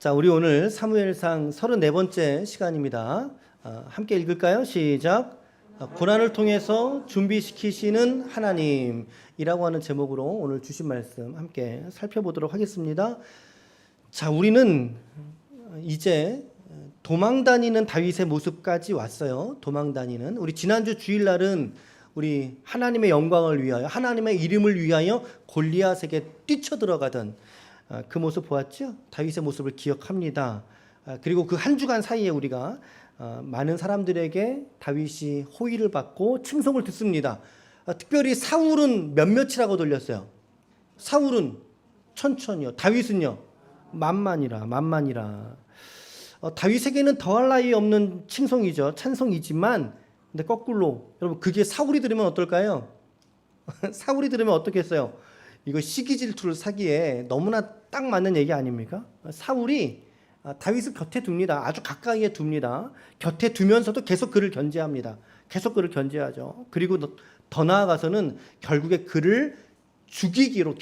자, 우리 오늘 사무엘상 34번째 시간입니다. 함께 읽을까요? 시작. 고난을 통해서 준비시키시는 하나님이라고 하는 제목으로 오늘 주신 말씀 함께 살펴보도록 하겠습니다. 자, 우리는 이제 도망다니는 다윗의 모습까지 왔어요. 도망다니는. 우리 지난주 주일날은 우리 하나님의 영광을 위하여, 하나님의 이름을 위하여 골리앗에게 뛰쳐들어가던 그 모습 보았죠? 다윗의 모습을 기억합니다. 그리고 그 한 주간 사이에 우리가 많은 사람들에게 다윗이 호의를 받고 칭송을 듣습니다. 특별히 사울은 몇몇이라고 들렸어요. 사울은 천천히요. 다윗은요 만만이라. 다윗에게는 더할 나위 없는 칭송이죠. 찬송이지만 근데 거꾸로 여러분 그게 사울이 들으면 어떨까요? 사울이 들으면 어떻겠어요? 이거 시기 질투를 사기에 너무나 딱 맞는 얘기 아닙니까? 사울이 다윗을 곁에 둡니다. 아주 가까이에 둡니다. 곁에 두면서도 계속 그를 견제합니다. 계속 그를 견제하죠. 그리고 더 나아가서는 결국에 그를 죽이기로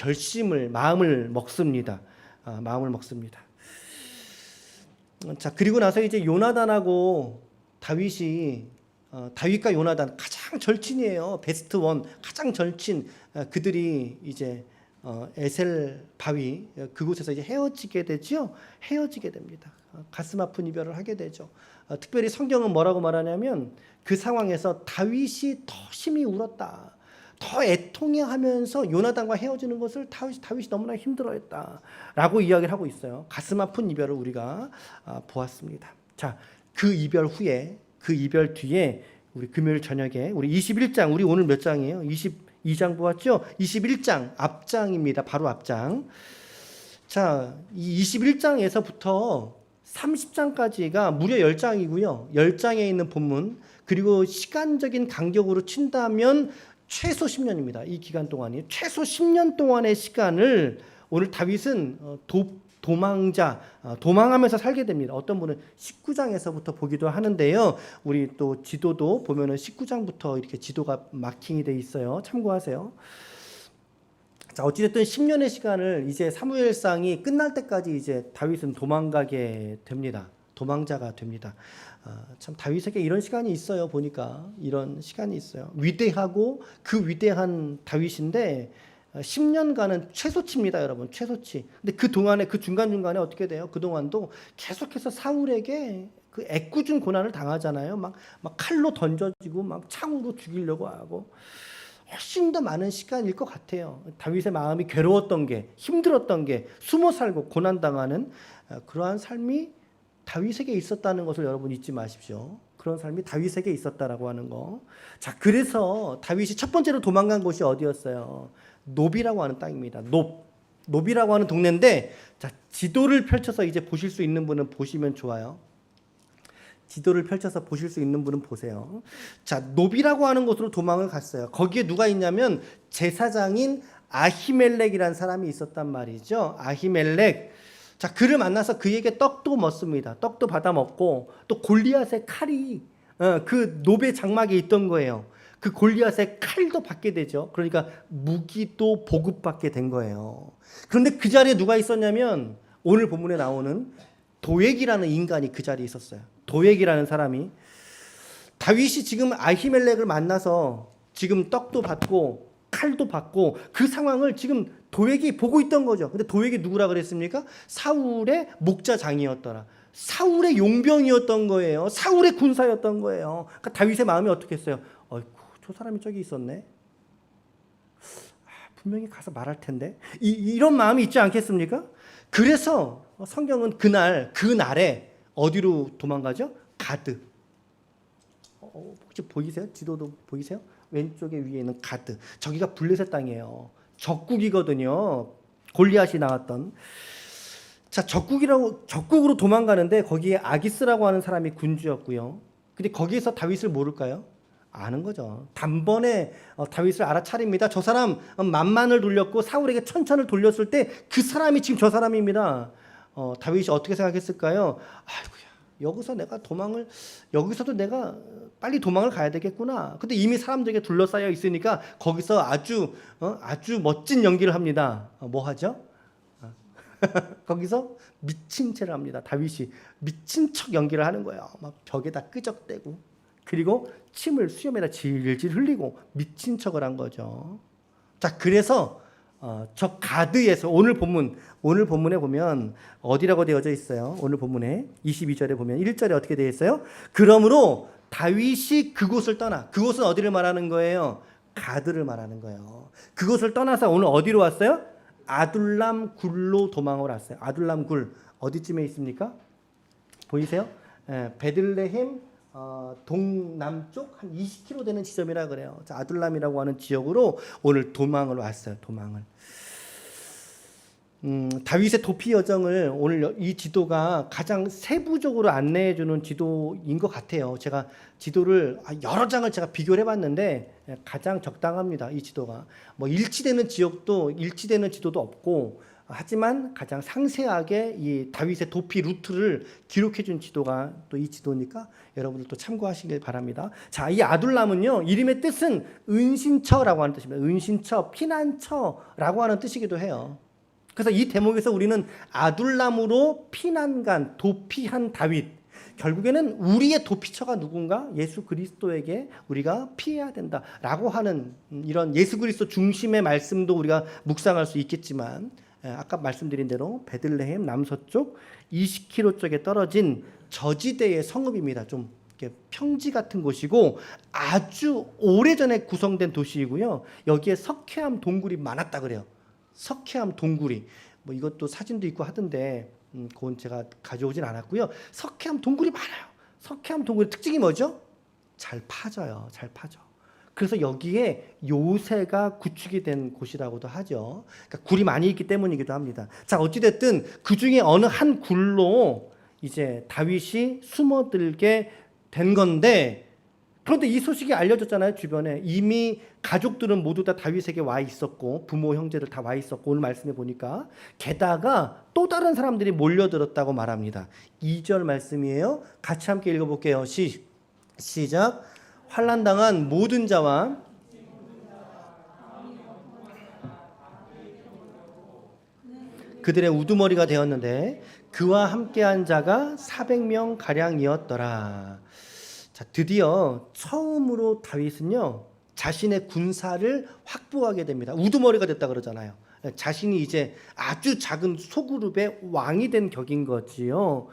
마음을 먹습니다. 마음을 먹습니다. 자, 그리고 나서 이제 요나단하고 다윗과 요나단 가장 절친이에요. 베스트 원, 가장 절친. 그들이 이제 에셀 바위 그곳에서 이제 헤어지게 되죠. 헤어지게 됩니다. 가슴 아픈 이별을 하게 되죠. 특별히 성경은 뭐라고 말하냐면 그 상황에서 다윗이 더 심히 울었다. 더 애통해하면서 요나단과 헤어지는 것을 다윗이 너무나 힘들어했다라고 이야기를 하고 있어요. 가슴 아픈 이별을 우리가 보았습니다. 자, 그 이별 후에 그 이별 뒤에 우리 금요일 저녁에 우리 21장 우리 오늘 몇 장이에요? 22장 보았죠? 21장 앞장입니다. 바로 앞장. 자, 이 21장에서부터 30장까지가 무려 10장이고요. 10장에 있는 본문 그리고 시간적인 간격으로 친다면 최소 10년입니다. 이 기간 동안이 최소 10년 동안의 시간을 오늘 다윗은 도망하면서 살게 됩니다. 어떤 분은 19장에서부터 보기도 하는데요. 우리 또 지도도 보면은 19장부터 이렇게 지도가 마킹이 돼 있어요. 참고하세요. 자, 어찌됐든 10년의 시간을 이제 사무엘상이 끝날 때까지 이제 다윗은 도망가게 됩니다. 도망자가 됩니다. 참 다윗에게 이런 시간이 있어요. 보니까 이런 시간이 있어요. 위대하고 그 위대한 다윗인데 10년간은 최소치입니다, 여러분. 최소치. 근데 그 동안에 그 중간중간에 어떻게 돼요? 그 동안도 계속해서 사울에게 그 애꿎은 고난을 당하잖아요. 막 칼로 던져지고 막 창으로 죽이려고 하고 훨씬 더 많은 시간일 것 같아요. 다윗의 마음이 괴로웠던 게 힘들었던 게 숨어 살고 고난 당하는 그러한 삶이 다윗에게 있었다는 것을 여러분 잊지 마십시오. 그런 삶이 다윗에게 있었다라고 하는 거. 자, 그래서 다윗이 첫 번째로 도망간 곳이 어디였어요? 노비라고 하는 땅입니다. 노비라고 하는 동네인데, 자, 지도를 펼쳐서 이제 보실 수 있는 분은 보시면 좋아요. 지도를 펼쳐서 보실 수 있는 분은 보세요. 자, 노비라고 하는 곳으로 도망을 갔어요. 거기에 누가 있냐면 제사장인 아히멜렉이라는 사람이 있었단 말이죠. 아히멜렉. 자, 그를 만나서 그에게 떡도 먹습니다. 떡도 받아 먹고 또 골리앗의 칼이 그 노베 장막에 있던 거예요. 그 골리앗의 칼도 받게 되죠. 그러니까 무기도 보급받게 된 거예요. 그런데 그 자리에 누가 있었냐면 오늘 본문에 나오는 도액이라는 인간이 그 자리에 있었어요. 도액이라는 사람이 다윗이 지금 아히멜렉을 만나서 지금 떡도 받고 칼도 받고 그 상황을 지금 도액이 보고 있던 거죠. 근데 도액이 누구라 그랬습니까? 사울의 목자장이었더라. 사울의 용병이었던 거예요. 사울의 군사였던 거예요. 그러니까 다윗의 마음이 어떻겠어요? 어이구, 저 사람이 저기 있었네. 분명히 가서 말할 텐데. 이런 마음이 있지 않겠습니까? 그래서 성경은 그날에 어디로 도망가죠? 가드. 혹시 보이세요? 지도도 보이세요? 왼쪽에 위에 있는 가드. 저기가 블레셋 땅이에요. 적국이거든요. 골리앗이 나왔던. 자, 적국으로 도망가는데 거기에 아기스라고 하는 사람이 군주였고요. 근데 거기에서 다윗을 모를까요? 아는 거죠. 단번에 다윗을 알아차립니다. 저 사람 만만을 돌렸고 사울에게 천천을 돌렸을 때 그 사람이 지금 저 사람입니다. 다윗이 어떻게 생각했을까요? 아이고야, 여기서도 내가 빨리 도망을 가야 되겠구나. 근데 이미 사람들에게 둘러싸여 있으니까 거기서 아주 멋진 연기를 합니다. 뭐 하죠? 거기서 미친 채를 합니다. 다윗이 미친 척 연기를 하는 거예요. 막 벽에다 끄적대고 그리고 침을 수염에다 질질 흘리고 미친 척을 한 거죠. 자, 그래서 저 가드에서 오늘 본문에 보면 어디라고 되어져 있어요? 오늘 본문에 22절에 보면 1절에 어떻게 되어 있어요? 그러므로 다윗이 그곳을 떠나, 그곳은 어디를 말하는 거예요? 가드를 말하는 거예요. 그곳을 떠나서 오늘 어디로 왔어요? 아둘람 굴로 도망을 왔어요. 아둘람 굴 어디쯤에 있습니까? 보이세요? 베들레헴 동남쪽 한 20km 되는 지점이라 그래요. 자, 아둘람이라고 하는 지역으로 오늘 도망을 왔어요. 도망을. 다윗의 도피 여정을 오늘 이 지도가 가장 세부적으로 안내해 주는 지도인 것 같아요. 제가 지도를 여러 장을 제가 비교를 해봤는데 가장 적당합니다. 이 지도가 뭐 일치되는 지도도 없고 하지만 가장 상세하게 이 다윗의 도피 루트를 기록해 준 지도가 또 이 지도니까 여러분들도 참고하시길 바랍니다. 자, 이 아둘람은요, 이름의 뜻은 은신처라고 하는 뜻입니다. 은신처, 피난처라고 하는 뜻이기도 해요. 그래서 이 대목에서 우리는 아둘람으로 피난간, 도피한 다윗, 결국에는 우리의 도피처가 누군가? 예수 그리스도에게 우리가 피해야 된다라고 하는 이런 예수 그리스도 중심의 말씀도 우리가 묵상할 수 있겠지만, 아까 말씀드린 대로 베들레헴 남서쪽 20km 쪽에 떨어진 저지대의 성읍입니다. 좀 이렇게 평지 같은 곳이고 아주 오래전에 구성된 도시이고요. 여기에 석회암 동굴이 많았다 그래요. 석회암 동굴이 뭐 이것도 사진도 있고 하던데 그건 제가 가져오진 않았고요. 석회암 동굴이 많아요. 석회암 동굴의 특징이 뭐죠? 잘 파져요. 잘 파져. 그래서 여기에 요새가 구축이 된 곳이라고도 하죠. 그러니까 굴이 많이 있기 때문이기도 합니다. 자, 어찌됐든 그 중에 어느 한 굴로 이제 다윗이 숨어들게 된 건데, 그런데 이 소식이 알려졌잖아요. 주변에 이미 가족들은 모두 다 다윗에게 와 있었고 부모 형제들 다 와 있었고 오늘 말씀해 보니까 게다가 또 다른 사람들이 몰려들었다고 말합니다. 2절 말씀이에요. 같이 함께 읽어볼게요. 시작. 환난당한 모든 자와 그들의 우두머리가 되었는데 그와 함께한 자가 400명 가량이었더라. 자, 드디어 처음으로 다윗은요, 자신의 군사를 확보하게 됩니다. 우두머리가 됐다 그러잖아요. 자신이 이제 아주 작은 소그룹의 왕이 된 격인 거지요.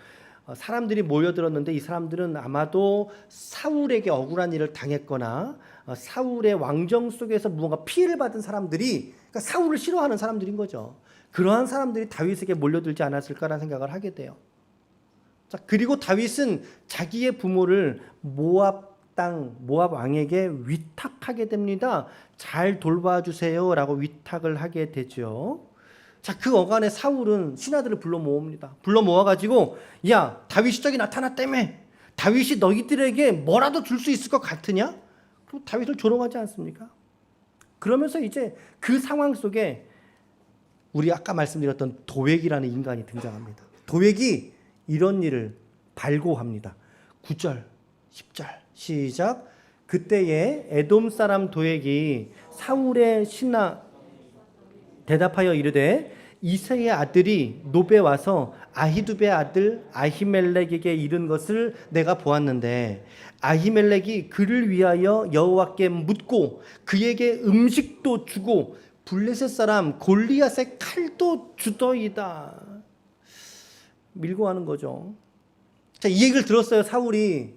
사람들이 모여들었는데 이 사람들은 아마도 사울에게 억울한 일을 당했거나 사울의 왕정 속에서 무언가 피해를 받은 사람들이, 그러니까 사울을 싫어하는 사람들인 거죠. 그러한 사람들이 다윗에게 몰려들지 않았을까라는 생각을 하게 돼요. 자, 그리고 다윗은 자기의 부모를 모압 왕에게 위탁하게 됩니다. 잘 돌봐주세요라고 위탁을 하게 되죠. 자, 그 어간에 사울은 신하들을 불러 모읍니다. 불러 모아가지고, 야, 다윗이 저기 나타났다며. 다윗이 너희들에게 뭐라도 줄 수 있을 것 같으냐? 그럼 다윗을 조롱하지 않습니까? 그러면서 이제 그 상황 속에 우리 아까 말씀드렸던 도액이라는 인간이 등장합니다. 도액이 이런 일을 발고합니다. 9절, 10절 시작. 그때에 에돔 사람 도액이 사울의 신하 대답하여 이르되 이새의 아들이 노베 와서 아히두베 아들 아히멜렉에게 이른 것을 내가 보았는데 아히멜렉이 그를 위하여 여호와께 묻고 그에게 음식도 주고 블레셋 사람 골리앗의 칼도 주더이다. 밀고 하는 거죠. 자, 이 얘기를 들었어요. 사울이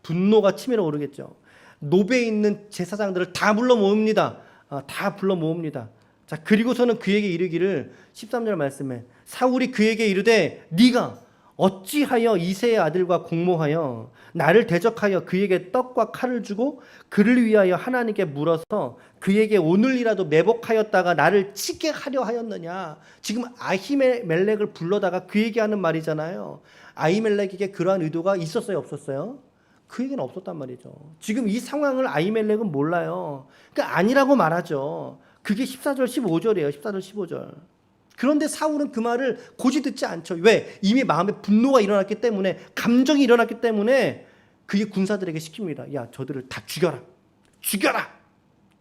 분노가 치밀어 오르겠죠. 노베에 있는 제사장들을 다 불러 모읍니다. 다 불러 모읍니다. 자, 그리고서는 그에게 이르기를 13절 말씀에 사울이 그에게 이르되 네가 어찌하여 이새의 아들과 공모하여 나를 대적하여 그에게 떡과 칼을 주고 그를 위하여 하나님께 물어서 그에게 오늘이라도 매복하였다가 나를 치게 하려 하였느냐. 지금 아히멜렉을 불러다가 그에게 하는 말이잖아요. 아히멜렉에게 그러한 의도가 있었어요, 없었어요? 그에게는 없었단 말이죠. 지금 이 상황을 아히멜렉은 몰라요. 그러니까 아니라고 말하죠. 그게 14절 15절이에요. 14절 15절. 그런데 사울은 그 말을 고지 듣지 않죠. 왜? 이미 마음에 분노가 일어났기 때문에, 감정이 일어났기 때문에 그게 군사들에게 시킵니다. 야, 저들을 다 죽여라.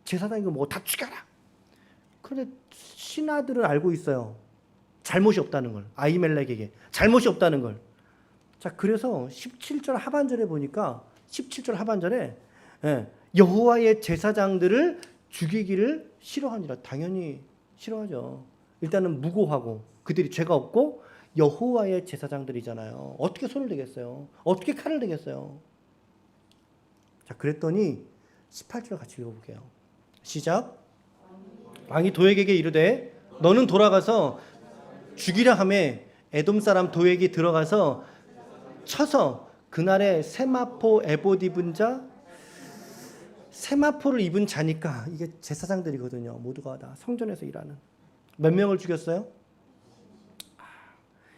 제사장이고 뭐 다 죽여라. 그런데 신하들은 알고 있어요. 잘못이 없다는 걸. 아히멜렉에게 잘못이 없다는 걸. 자, 그래서 17절 하반절에 보니까 17절 하반절에 여호와의 제사장들을 죽이기를 싫어하니라. 당연히 싫어하죠. 일단은 무고하고 그들이 죄가 없고 여호와의 제사장들이잖아요. 어떻게 손을 대겠어요? 어떻게 칼을 대겠어요? 자, 그랬더니 18절 같이 읽어볼게요. 시작. 왕이 도액에게 이르되 너는 돌아가서 죽이라 하매 에돔 사람 도액이 들어가서 쳐서 그날에 세마포 에봇 입은 자, 세마포를 입은 자니까 이게 제사장들이거든요. 모두가 다 성전에서 일하는. 몇 명을 죽였어요?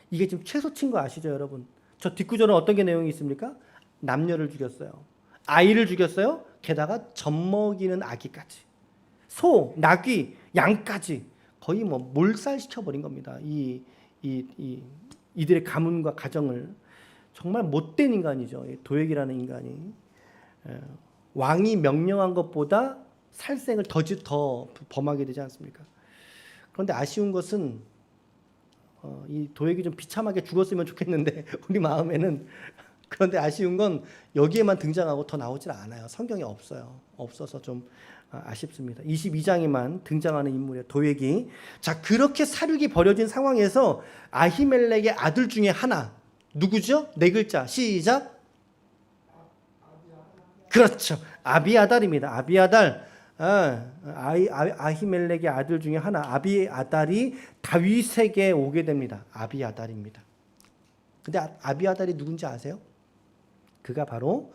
이게 지금 최소치인 거 아시죠, 여러분? 저 뒷구절은 어떤 게 내용이 있습니까? 남녀를 죽였어요. 아이를 죽였어요. 게다가 젖먹이는 아기까지. 소, 나귀, 양까지 거의 뭐 몰살시켜버린 겁니다. 이들의 가문과 가정을. 정말 못된 인간이죠. 도액이라는 인간이. 왕이 명령한 것보다 살생을 더 범하게 되지 않습니까? 그런데 아쉬운 것은 이 도액이 좀 비참하게 죽었으면 좋겠는데 우리 마음에는. 그런데 아쉬운 건 여기에만 등장하고 더 나오질 않아요. 성경에 없어요. 없어서 좀 아쉽습니다. 22장에만 등장하는 인물이에요. 도액이. 자, 그렇게 사륙이 벌어진 상황에서 아히멜렉의 아들 중에 하나, 누구죠? 네 글자. 시작. 그렇죠. 아비아달입니다. 아비아달. 아히멜렉의 아들 중에 하나, 아비아달이 다윗에게 오게 됩니다. 아비아달입니다. 근데 아비아달이 누군지 아세요? 그가 바로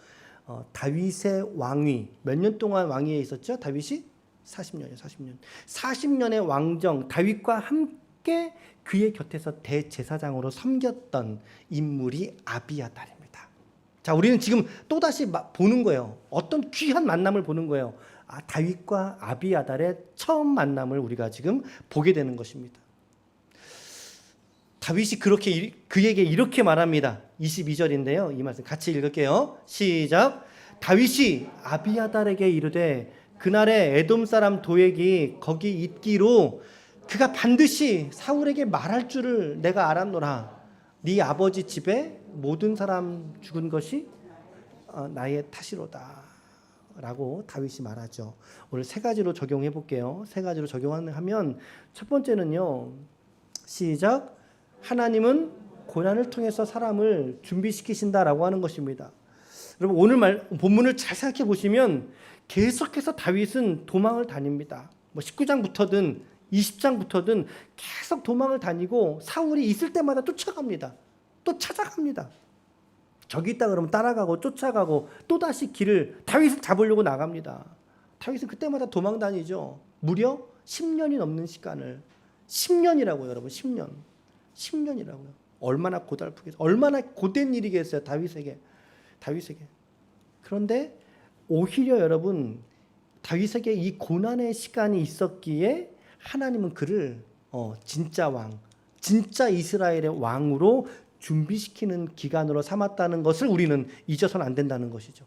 다윗의 왕위. 몇 년 동안 왕위에 있었죠? 다윗이 40년이요. 40년. 40년의 왕정, 다윗과 함께 그의 곁에서 대제사장으로 섬겼던 인물이 아비아달입니다. 자, 우리는 지금 또다시 보는 거예요. 어떤 귀한 만남을 보는 거예요. 다윗과 아비아달의 처음 만남을 우리가 지금 보게 되는 것입니다. 다윗이 그에게 이렇게 말합니다. 22절인데요. 이 말씀 같이 읽을게요. 시작. 다윗이 아비아달에게 이르되 그날에 에돔 사람 도액이 거기 있기로 그가 반드시 사울에게 말할 줄을 내가 알았노라. 네 아버지 집에 모든 사람 죽은 것이 나의 탓이로다. 라고 다윗이 말하죠. 오늘 세 가지로 적용해 볼게요. 세 가지로 적용하면 첫 번째는요. 시작. 하나님은 고난을 통해서 사람을 준비시키신다라고 하는 것입니다. 여러분 오늘 본문을 잘 생각해 보시면 계속해서 다윗은 도망을 다닙니다. 19장부터든 20장부터든 계속 도망을 다니고 사울이 있을 때마다 쫓아갑니다. 또 찾아갑니다. 저기 있다 그러면 따라가고 쫓아가고 또다시 길을 다윗을 잡으려고 나갑니다. 다윗은 그때마다 도망 다니죠. 무려 10년이 넘는 시간을. 10년이라고요, 여러분. 10년. 10년이라고요. 얼마나 고달프겠어요. 얼마나 고된 일이겠어요, 다윗에게. 그런데 오히려 여러분 다윗에게 이 고난의 시간이 있었기에 하나님은 그를 진짜 왕, 진짜 이스라엘의 왕으로 준비시키는 기간으로 삼았다는 것을 우리는 잊어서는 안 된다는 것이죠.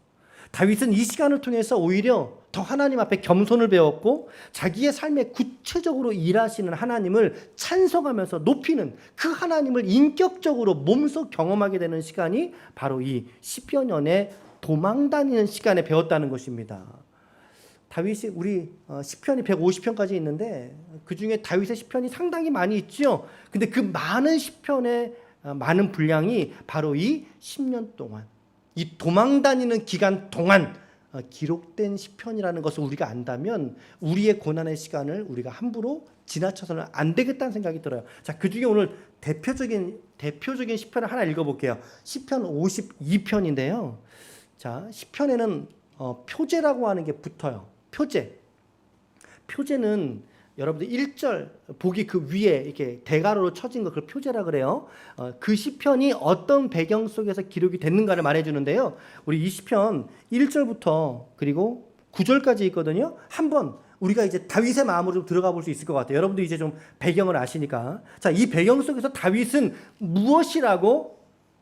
다윗은 이 시간을 통해서 오히려 더 하나님 앞에 겸손을 배웠고 자기의 삶에 구체적으로 일하시는 하나님을 찬송하면서 높이는 그 하나님을 인격적으로 몸소 경험하게 되는 시간이 바로 이 시편연의 도망다니는 시간에 배웠다는 것입니다. 다윗이 우리 시편이 150편까지 있는데 그중에 다윗의 시편이 상당히 많이 있죠. 근데 그 많은 시편의 많은 분량이 바로 이 10년 동안 이 도망다니는 기간 동안 기록된 시편이라는 것을 우리가 안다면 우리의 고난의 시간을 우리가 함부로 지나쳐서는 안 되겠다는 생각이 들어요. 자, 그중에 오늘 대표적인 시편을 하나 읽어볼게요. 시편 52편인데요. 자, 시편에는 표제라고 하는 게 붙어요. 표제는 여러분들 1절 보기 그 위에 이렇게 대가로로 쳐진 거 그걸 표제라 그래요. 그 시편이 어떤 배경 속에서 기록이 됐는가를 말해주는데요. 우리 이 시편 1절부터 그리고 9절까지 있거든요. 한번 우리가 이제 다윗의 마음으로 좀 들어가 볼 수 있을 것 같아요. 여러분도 이제 좀 배경을 아시니까. 자, 이 배경 속에서 다윗은 무엇이라고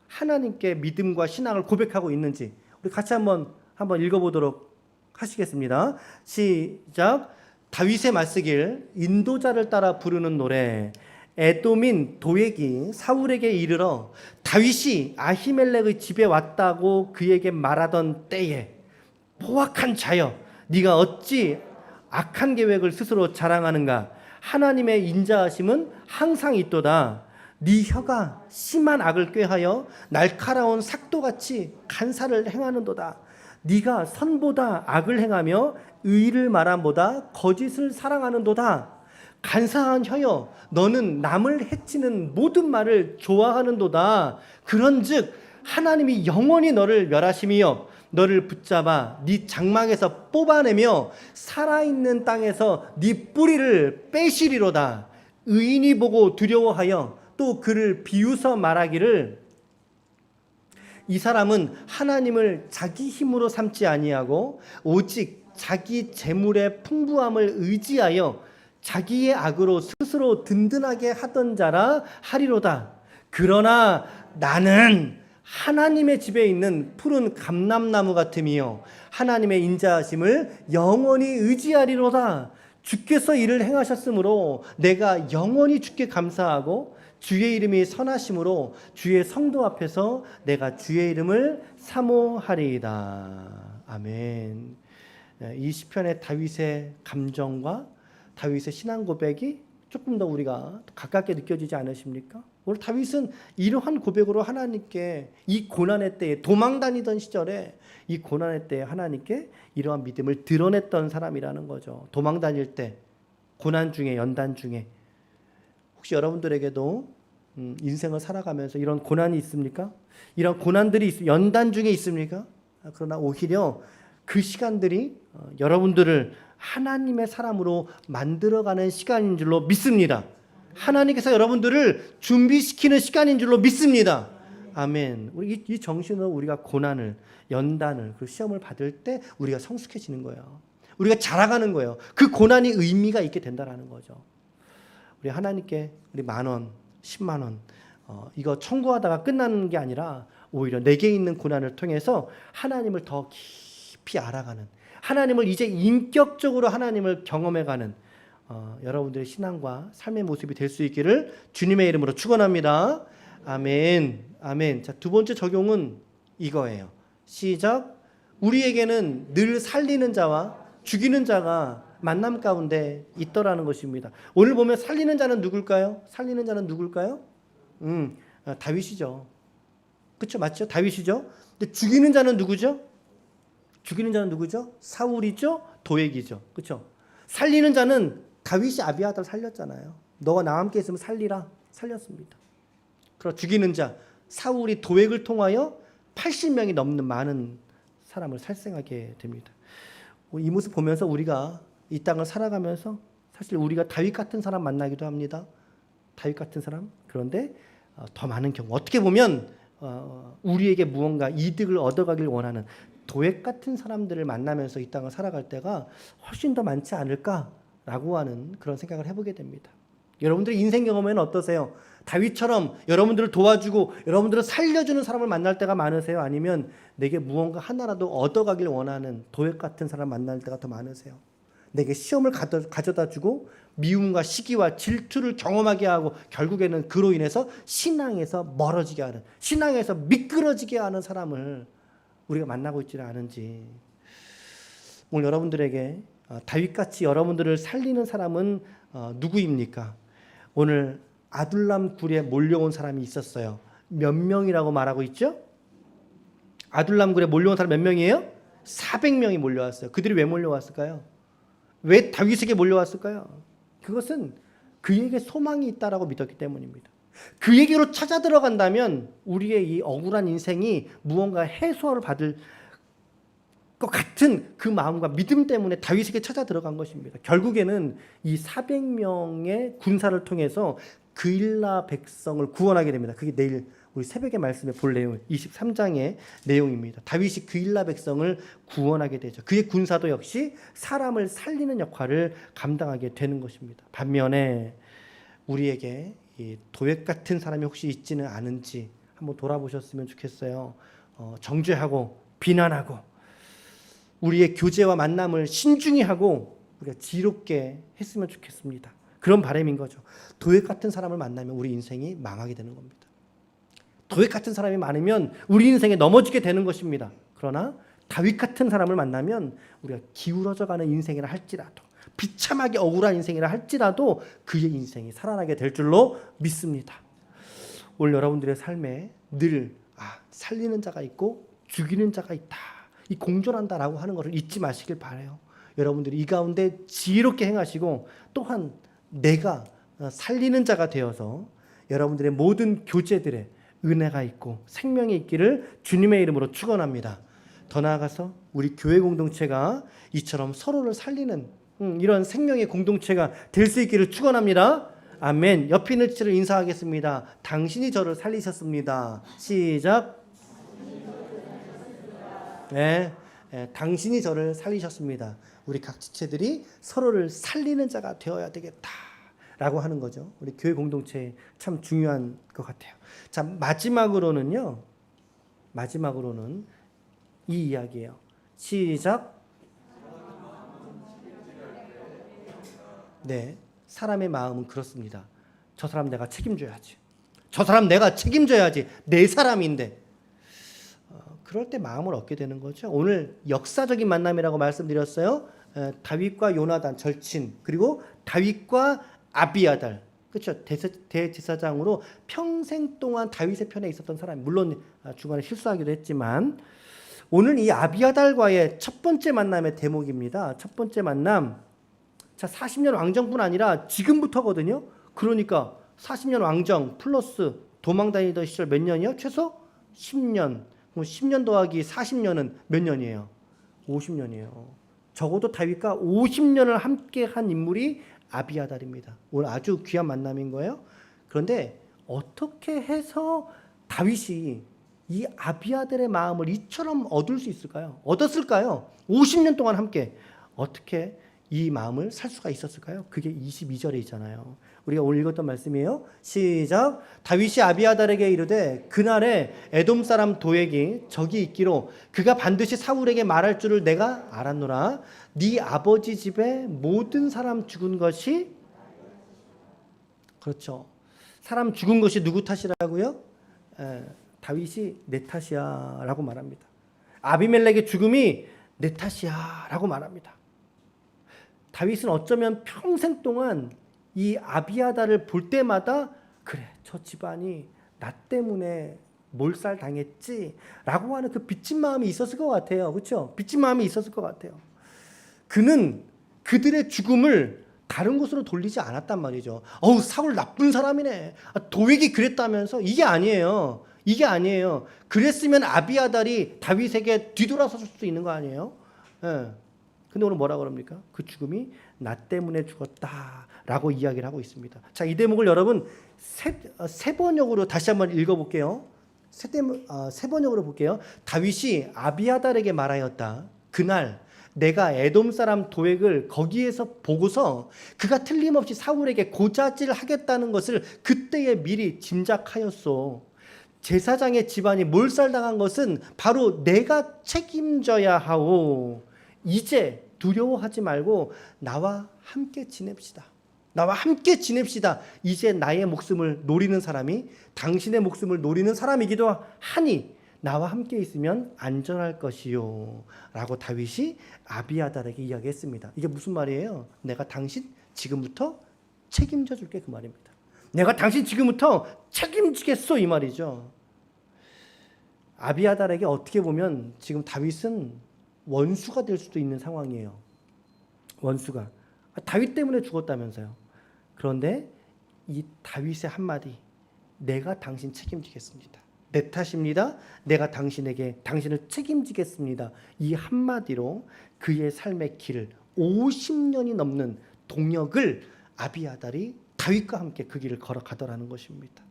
하나님께 믿음과 신앙을 고백하고 있는지 우리 같이 한번 읽어보도록 하시겠습니다. 시작. 다윗의 말쓰길 인도자를 따라 부르는 노래 에돔인 도액이 사울에게 이르러 다윗이 아히멜렉의 집에 왔다고 그에게 말하던 때에 포악한 자여, 네가 어찌 악한 계획을 스스로 자랑하는가? 하나님의 인자하심은 항상 있도다. 네 혀가 심한 악을 꾀하여 날카로운 삭도같이 간사를 행하는도다. 네가 선보다 악을 행하며 의를 말함보다 거짓을 사랑하는도다. 간사한 혀여, 너는 남을 해치는 모든 말을 좋아하는도다. 그런즉 하나님이 영원히 너를 멸하심이여 너를 붙잡아 네 장막에서 뽑아내며 살아있는 땅에서 네 뿌리를 빼시리로다. 의인이 보고 두려워하여 또 그를 비웃어 말하기를 이 사람은 하나님을 자기 힘으로 삼지 아니하고 오직 자기 재물의 풍부함을 의지하여 자기의 악으로 스스로 든든하게 하던 자라 하리로다. 그러나 나는 하나님의 집에 있는 푸른 감람나무 같으며 하나님의 인자하심을 영원히 의지하리로다. 주께서 이를 행하셨으므로 내가 영원히 주께 감사하고 주의 이름이 선하심으로 주의 성도 앞에서 내가 주의 이름을 사모하리이다. 아멘. 이 시편의 다윗의 감정과 다윗의 신앙 고백이 조금 더 우리가 가깝게 느껴지지 않으십니까? 오늘 다윗은 이러한 고백으로 하나님께 이 고난의 때에 도망다니던 시절에 이 고난의 때에 하나님께 이러한 믿음을 드러냈던 사람이라는 거죠. 도망다닐 때, 고난 중에, 연단 중에 혹시 여러분들에게도 인생을 살아가면서 이런 고난이 있습니까? 이런 고난들이 연단 중에 있습니까? 그러나 오히려 그 시간들이 여러분들을 하나님의 사람으로 만들어가는 시간인 줄로 믿습니다. 하나님께서 여러분들을 준비시키는 시간인 줄로 믿습니다. 아멘. 우리 이 정신으로 우리가 고난을, 연단을, 그 시험을 받을 때 우리가 성숙해지는 거예요. 우리가 자라가는 거예요. 그 고난이 의미가 있게 된다는 거죠. 우리 하나님께 우리 10,000원, 100,000원 이거 청구하다가 끝나는 게 아니라 오히려 내게 있는 고난을 통해서 하나님을 더 깊이 알아가는, 하나님을 이제 인격적으로 하나님을 경험해가는 여러분들의 신앙과 삶의 모습이 될 수 있기를 주님의 이름으로 축원합니다. 아멘. 아멘. 자, 두 번째 적용은 이거예요. 시작. 우리에게는 늘 살리는 자와 죽이는 자가 만남 가운데 있더라는 것입니다. 오늘 보면 살리는 자는 누굴까요? 살리는 자는 누굴까요? 다윗이죠. 그렇죠? 맞죠? 다윗이죠. 근데 죽이는 자는 누구죠? 죽이는 자는 누구죠? 사울이죠? 도액이죠. 그렇죠? 살리는 자는 다윗이 아비아다를 살렸잖아요. 너가 나와 함께 있으면 살리라. 살렸습니다. 그리고 죽이는 자 사울이 도액을 통하여 80명이 넘는 많은 사람을 살생하게 됩니다. 이 모습 보면서 우리가 이 땅을 살아가면서 사실 우리가 다윗 같은 사람 만나기도 합니다. 다윗 같은 사람. 그런데 더 많은 경우 어떻게 보면 우리에게 무언가 이득을 얻어가길 원하는 도액 같은 사람들을 만나면서 이 땅을 살아갈 때가 훨씬 더 많지 않을까라고 하는 그런 생각을 해보게 됩니다. 여러분들의 인생 경험에는 어떠세요? 다윗처럼 여러분들을 도와주고 여러분들을 살려주는 사람을 만날 때가 많으세요? 아니면 내게 무언가 하나라도 얻어가길 원하는 도액 같은 사람 만날 때가 더 많으세요? 내게 시험을 가져다 주고 미움과 시기와 질투를 경험하게 하고 결국에는 그로 인해서 신앙에서 멀어지게 하는, 신앙에서 미끄러지게 하는 사람을 우리가 만나고 있지는 않은지. 오늘 여러분들에게 다윗같이 여러분들을 살리는 사람은 누구입니까? 오늘 아둘람 굴에 몰려온 사람이 있었어요. 몇 명이라고 말하고 있죠? 아둘람 굴에 몰려온 사람 몇 명이에요? 400명이 몰려왔어요. 그들이 왜 몰려왔을까요? 왜 다윗에게 몰려왔을까요? 그것은 그에게 소망이 있다라고 믿었기 때문입니다. 그에게로 찾아 들어간다면 우리의 이 억울한 인생이 무언가 해소를 받을 것 같은 그 마음과 믿음 때문에 다윗에게 찾아 들어간 것입니다. 결국에는 이 400명의 군사를 통해서 그일라 백성을 구원하게 됩니다. 그게 내일 우리 새벽에 말씀에 볼 내용 23장의 내용입니다. 다윗이 그일라 백성을 구원하게 되죠. 그의 군사도 역시 사람을 살리는 역할을 감당하게 되는 것입니다. 반면에 우리에게 이 도액 같은 사람이 혹시 있지는 않은지 한번 돌아보셨으면 좋겠어요. 정죄하고 비난하고 우리의 교제와 만남을 신중히 하고 우리가 지롭게 했으면 좋겠습니다. 그런 바람인 거죠. 도액 같은 사람을 만나면 우리 인생이 망하게 되는 겁니다. 도액 같은 사람이 많으면 우리 인생에 넘어지게 되는 것입니다. 그러나 다윗 같은 사람을 만나면 우리가 기울어져가는 인생이라 할지라도 비참하게 억울한 인생이라 할지라도 그의 인생이 살아나게 될 줄로 믿습니다. 오늘 여러분들의 삶에 늘 살리는 자가 있고 죽이는 자가 있다. 이 공존한다라고 하는 것을 잊지 마시길 바라요. 여러분들이 이 가운데 지혜롭게 행하시고 또한 내가 살리는 자가 되어서 여러분들의 모든 교제들에 은혜가 있고 생명이 있기를 주님의 이름으로 축원합니다. 더 나아가서 우리 교회 공동체가 이처럼 서로를 살리는 이런 생명의 공동체가 될 수 있기를 축원합니다. 아멘. 옆에 있는 지체를 인사하겠습니다. 당신이 저를 살리셨습니다. 시작. 네, 당신이 저를 살리셨습니다. 우리 각 지체들이 서로를 살리는 자가 되어야 되겠다라고 하는 거죠. 우리 교회 공동체 참 중요한 것 같아요. 자, 마지막으로는 이 이야기예요. 시작. 네, 사람의 마음은 그렇습니다. 저 사람 내가 책임져야지. 저 사람 내가 책임져야지. 내 사람인데. 그럴 때 마음을 얻게 되는 거죠. 오늘 역사적인 만남이라고 말씀드렸어요. 다윗과 요나단 절친, 그리고 다윗과 아비아달, 그렇죠. 대제사장으로 평생 동안 다윗의 편에 있었던 사람, 물론 중간에 실수하기도 했지만 오늘 이 아비아달과의 첫 번째 만남의 대목입니다. 첫 번째 만남. 자, 40년 왕정뿐 아니라 지금부터거든요. 그러니까 40년 왕정 플러스 도망 다니던 시절 몇 년이요? 최소 10년. 10년 더하기 40년은 몇 년이에요? 50년이에요. 적어도 다윗과 50년을 함께 한 인물이 아비아달입니다. 오늘 아주 귀한 만남인 거예요. 그런데 어떻게 해서 다윗이 이 아비아달의 마음을 이처럼 얻을 수 있을까요? 얻었을까요? 50년 동안 함께 어떻게 이 마음을 살 수가 있었을까요? 그게 22절에 있잖아요. 우리가 오늘 읽었던 말씀이에요. 시작. 다윗이 아비아달에게 이르되 그날에 에돔 사람 도액이 저기 있기로 그가 반드시 사울에게 말할 줄을 내가 알았노라. 네 아버지 집에 모든 사람 죽은 것이, 그렇죠, 사람 죽은 것이 누구 탓이라고요? 다윗이 내 탓이야 라고 말합니다. 아비멜렉의 죽음이 내 탓이야 라고 말합니다. 다윗은 어쩌면 평생 동안 이 아비아달을 볼 때마다 그래, 저 집안이 나 때문에 몰살 당했지 라고 하는 그 빚진 마음이 있었을 것 같아요. 그렇죠? 빚진 마음이 있었을 것 같아요. 그는 그들의 죽음을 다른 곳으로 돌리지 않았단 말이죠. 사울 나쁜 사람이네. 도액이 그랬다면서. 이게 아니에요. 그랬으면 아비아달이 다윗에게 뒤돌아섰을 수도 있는 거 아니에요? 근데 오늘 뭐라 그럽니까? 그 죽음이 나 때문에 죽었다라고 이야기를 하고 있습니다. 자, 이 대목을 여러분 세 번역으로 다시 한번 읽어볼게요. 세 번역으로 볼게요. 다윗이 아비아달에게 말하였다. 그날 내가 에돔 사람 도액을 거기에서 보고서 그가 틀림없이 사울에게 고자질 하겠다는 것을 그때에 미리 짐작하였소. 제사장의 집안이 몰살당한 것은 바로 내가 책임져야 하오. 이제 두려워하지 말고 나와 함께 지냅시다. 이제 나의 목숨을 노리는 사람이 당신의 목숨을 노리는 사람이기도 하니 나와 함께 있으면 안전할 것이요 라고 다윗이 아비아달에게 이야기했습니다. 이게 무슨 말이에요? 내가 당신 지금부터 책임져 줄게, 그 말입니다. 내가 당신 지금부터 책임지겠어, 이 말이죠. 아비아달에게 어떻게 보면 지금 다윗은 원수가 될 수도 있는 상황이에요. 원수가. 다윗 때문에 죽었다면서요. 그런데 이 다윗의 한마디, 내가 당신 책임지겠습니다. 내 탓입니다. 내가 당신을 책임지겠습니다. 이 한마디로 그의 삶의 길을 50년이 넘는 동역을 아비아달이 다윗과 함께 그 길을 걸어가더라는 것입니다.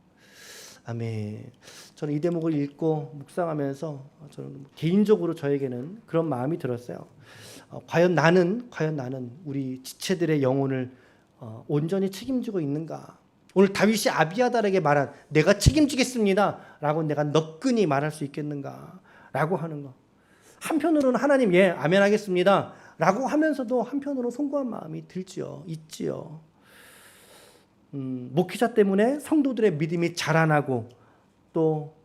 아멘. 저는 이 대목을 읽고 묵상하면서 저는 개인적으로 저에게는 그런 마음이 들었어요. 과연 나는 우리 지체들의 영혼을 온전히 책임지고 있는가? 오늘 다윗이 아비아달에게 말한 내가 책임지겠습니다 라고 내가 너끈히 말할 수 있겠는가 라고 하는 거. 한편으로는 하나님 아멘 하겠습니다 라고 하면서도 한편으로 송구한 마음이 있지요. 목회자 때문에 성도들의 믿음이 자라나고 또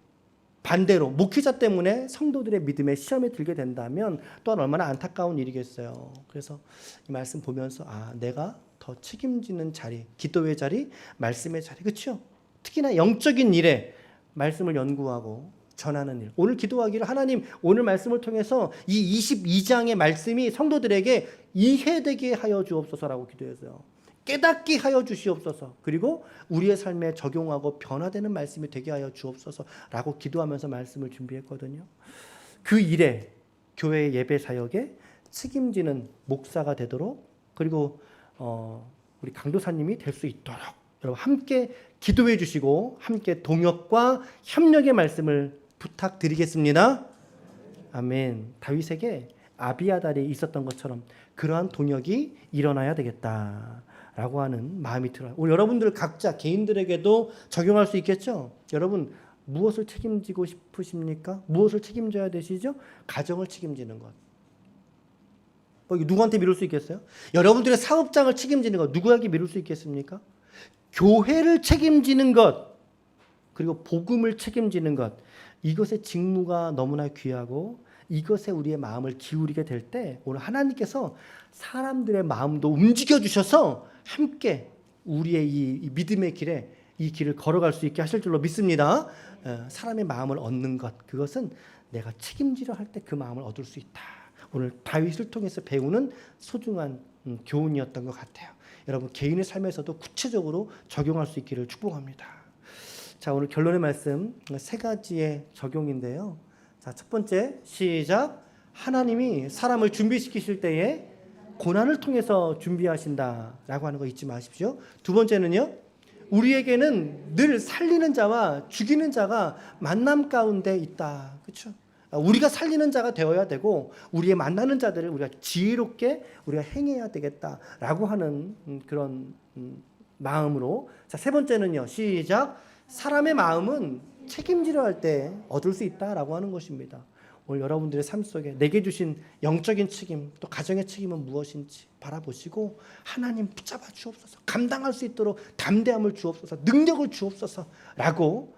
반대로 목회자 때문에 성도들의 믿음에 시험에 들게 된다면 또한 얼마나 안타까운 일이겠어요. 그래서 이 말씀 보면서 내가 더 책임지는 자리, 기도의 자리, 말씀의 자리, 그렇죠? 특히나 영적인 일에 말씀을 연구하고 전하는 일. 오늘 기도하기를 하나님 오늘 말씀을 통해서 이 22장의 말씀이 성도들에게 이해되게 하여 주옵소서라고 기도했어요. 깨닫게 하여 주시옵소서. 그리고 우리의 삶에 적용하고 변화되는 말씀이 되게 하여 주옵소서라고 기도하면서 말씀을 준비했거든요. 그 일에 교회의 예배 사역에 책임지는 목사가 되도록 그리고 우리 강도사님이 될 수 있도록 여러분 함께 기도해 주시고 함께 동역과 협력의 말씀을 부탁드리겠습니다. 아멘. 다윗에게 아비아달이 있었던 것처럼 그러한 동역이 일어나야 되겠다라고 하는 마음이 들어요. 오늘 여러분들 각자 개인들에게도 적용할 수 있겠죠? 여러분 무엇을 책임지고 싶으십니까? 무엇을 책임져야 되시죠? 가정을 책임지는 것. 누구한테 미룰 수 있겠어요? 여러분들의 사업장을 책임지는 것 누구에게 미룰 수 있겠습니까? 교회를 책임지는 것 그리고 복음을 책임지는 것 이것의 직무가 너무나 귀하고 이것에 우리의 마음을 기울이게 될 때 오늘 하나님께서 사람들의 마음도 움직여 주셔서 함께 우리의 이 믿음의 길에 이 길을 걸어갈 수 있게 하실 줄로 믿습니다. 사람의 마음을 얻는 것 그것은 내가 책임지려 할 때 그 마음을 얻을 수 있다. 오늘 다윗을 통해서 배우는 소중한 교훈이었던 것 같아요. 여러분 개인의 삶에서도 구체적으로 적용할 수 있기를 축복합니다. 자, 오늘 결론의 말씀 세 가지의 적용인데요. 자, 첫 번째 시작. 하나님이 사람을 준비시키실 때에 고난을 통해서 준비하신다라고 하는 거 잊지 마십시오. 두 번째는요. 우리에게는 늘 살리는 자와 죽이는 자가 만남 가운데 있다. 그렇죠? 우리가 살리는 자가 되어야 되고 우리의 만나는 자들을 우리가 지혜롭게 우리가 행해야 되겠다라고 하는 그런 마음으로. 자, 세 번째는요. 시작. 사람의 마음은 책임지려 할 때 얻을 수 있다라고 하는 것입니다. 오늘 여러분들의 삶 속에 내게 주신 영적인 책임 또 가정의 책임은 무엇인지 바라보시고 하나님 붙잡아 주옵소서 감당할 수 있도록 담대함을 주옵소서 능력을 주옵소서라고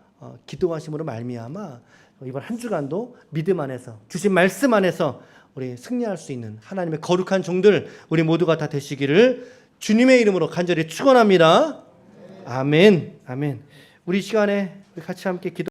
기도하심으로 말미암아 이번 한 주간도 믿음 안에서 주신 말씀 안에서 우리 승리할 수 있는 하나님의 거룩한 종들 우리 모두가 다 되시기를 주님의 이름으로 간절히 축원합니다. 아멘. 아멘. 우리 시간에 같이 함께 기도